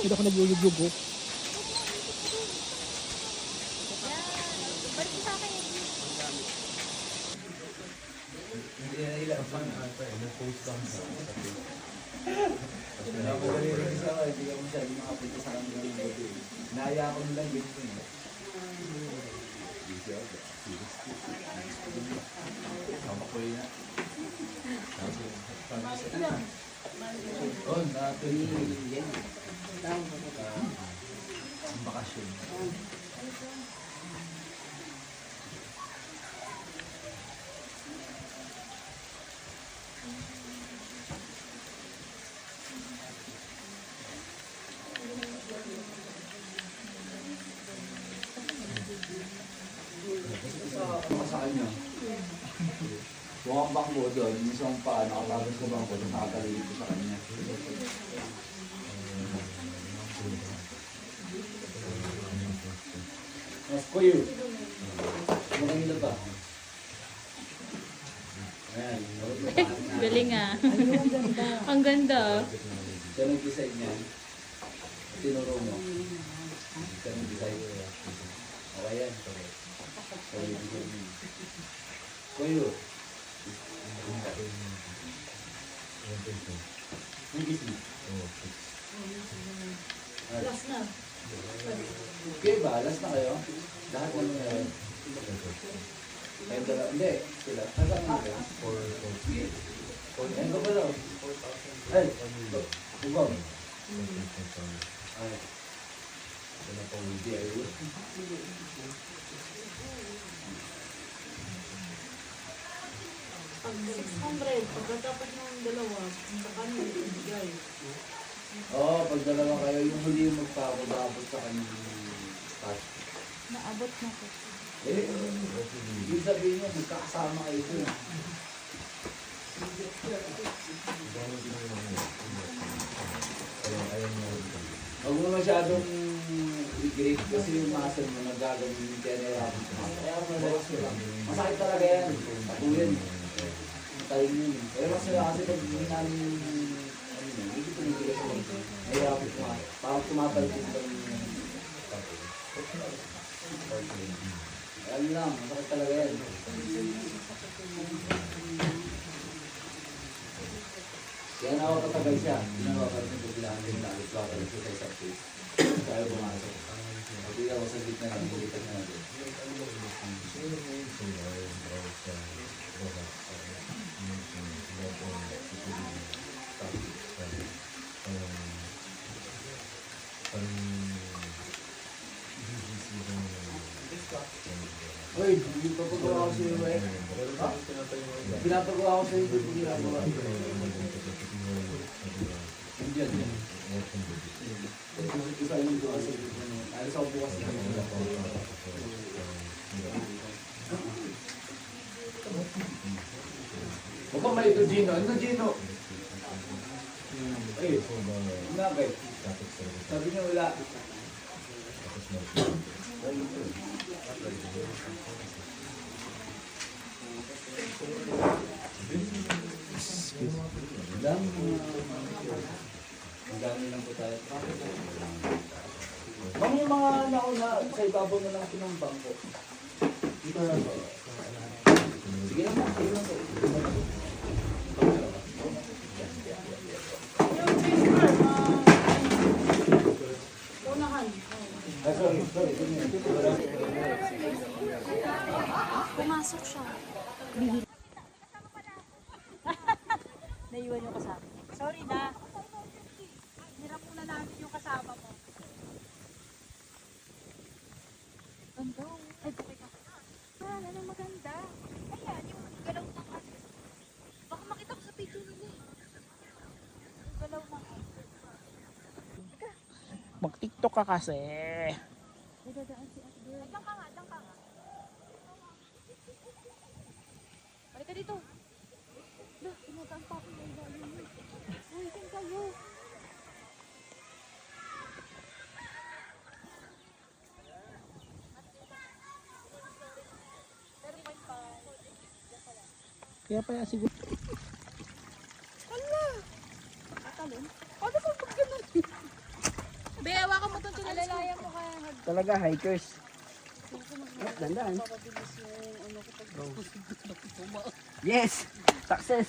Pwede ako nag-yuyug-yug oh. Balik mo sa akin. Hindi na ilang pa na-post lang sa hindi ka masyadong makapita sa kanila yung gabi. Naya ko nilang ganito eh. Sama ko yun na. Oh, natuloy yan. Ang bakasyon. Sa kanya. Buwang bangko doon, isang pa, nakatagos ko bangko, tapos nakatalilig ko sa kanya. Mas ko yun. Maganda ba? Ayan. Galing ah. Ang ganda. Siya nag-decide niyan. Tinuro mo. Siya nag-decide. Okay yan. Kuyo. Last na. Okay ba? Last na kayo? Lahat na mga yun? Ayun dala. Hindi. Sila. Hanggang na kayo? Ayun ka pala. Ay! Bubang. Ay. Ito na pa hindi ayun. Pag 600, pagkatapos ng dalawa, sa kanya ibigay. Oo, pag dalawa kayo, yung huli yung magpapababot sa kanyang cash. Naabot na ko. Eh, yung sabihin niya, magkakasama kayo ito. Huwag mo masyadong i-grade kasi yung muscle mo nagagawin yung tenerabi sa muscle. Kaya relax ko lang. Masakit talaga yan. Takuyan. Matayin yun. Pero mas nila kasi pag hindi namin yung hindi ko pinigil sa mga nahihirapin ko. Parang tumatalpin pa rin yung alam lang, masakit talaga yan. Kaya nakapatagal siya. Pinawakan niya kung kailangan din na alis baka talaga siya sa face. Kaya bumasok. Pati ako sa gitna lang, bulitan na natin. Uy, hindi pa pagawa ko sa'yo eh. Ha? Pinapagawa ko sa'yo, hindi pa ginagawa. Nandiyan yan. Isa yung bukas sa gitna mo. Alis ako bukas na gitna. Huwag kang may ito, Gino. Ano, Gino? Ay, bakit? Sabi niya wala. Ang dami lang po tayo. Ma'am, yung mga nauna sa ibabaw na lang pinambang ko. Dito na ba? Sige lang po. Sige lang po. Unahan. Ah, sorry. Pumasok siya. Naiwan yung kasama. Sorry na. Hirap mo na namin yung kasama mo. Ganda. Ay, teka. Wala na maganda. Ayan, yung galaw ng kasi. Baka makita ko sa picture nila eh. Yung galaw ng kasi. Mag-tiktok ka kasi. May dadaan si Asbel. Diyan ka nga. Balik ka dito. Lah, pinadaan pa ako ng bayo niyo. Uy, saan kayo? Kaya pa siguro. Ano ba pag ganun? Alalayan mo kaya. Talaga, hikers. Oh, dandan. Yes! Success!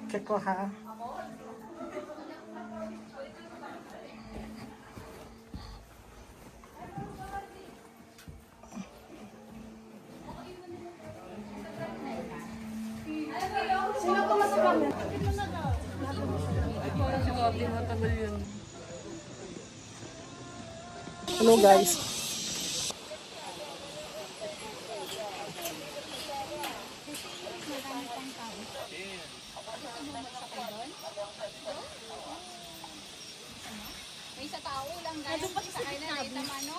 Check ko ha. Hello guys. May isa tao lang guys. Nandun pa sa sakay na nakita mo, ano?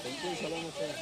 Thank you, salamat sir.